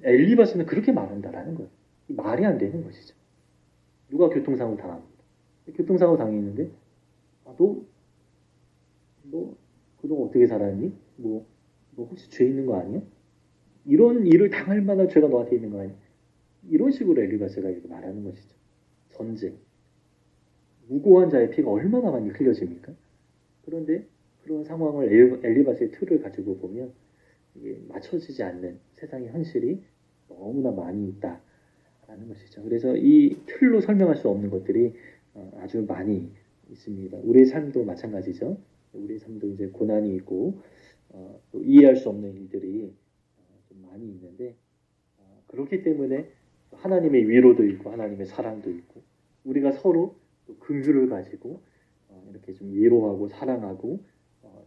엘리바스는 그렇게 말한다라는 거예요. 말이 안 되는 것이죠. 누가 교통사고 당합니다. 교통사고 당했는데 너 그동안 어떻게 살았니? 너 혹시 죄 있는 거 아니야? 이런 일을 당할 만한 죄가 너한테 있는 거 아니야? 이런 식으로 엘리바스가 이렇게 말하는 것이죠. 전쟁. 무고한 자의 피가 얼마나 많이 흘려집니까? 그런데 그런 상황을 엘리바스의 틀을 가지고 보면 이게 맞춰지지 않는 세상의 현실이 너무나 많이 있다라는 것이죠. 그래서 이 틀로 설명할 수 없는 것들이 아주 많이 있습니다. 우리의 삶도 마찬가지죠. 우리의 삶도 이제 고난이 있고 또 이해할 수 없는 일들이 좀 많이 있는데 그렇기 때문에 하나님의 위로도 있고 하나님의 사랑도 있고 우리가 서로 또 긍휼을 가지고 이렇게 좀 위로하고 사랑하고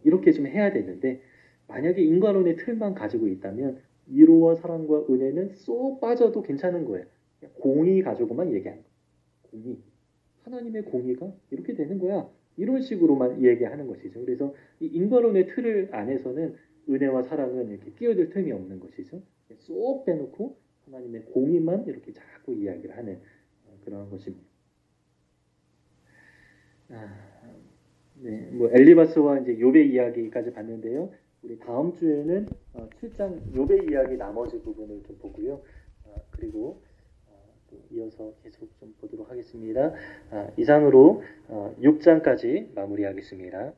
이렇게 좀 해야 되는데 만약에 인간론의 틀만 가지고 있다면 위로와 사랑과 은혜는 쏙 빠져도 괜찮은 거예요. 그냥 공의 가지고만 얘기하는 거예요. 공의. 하나님의 공의가 이렇게 되는 거야. 이런 식으로만 얘기하는 것이죠. 그래서 이 인간론의 틀을 안에서는 은혜와 사랑은 이렇게 끼어들 틈이 없는 것이죠. 쏙 빼놓고 하나님의 공의만 이렇게 자꾸 이야기를 하는 그런 것입니다. 네, 뭐 엘리바스와 이제 욥의 이야기까지 봤는데요. 우리 다음 주에는 7장 욥의 이야기 나머지 부분을 좀 보고요. 그리고 또 이어서 계속 좀 보도록 하겠습니다. 이상으로 6장까지 마무리하겠습니다.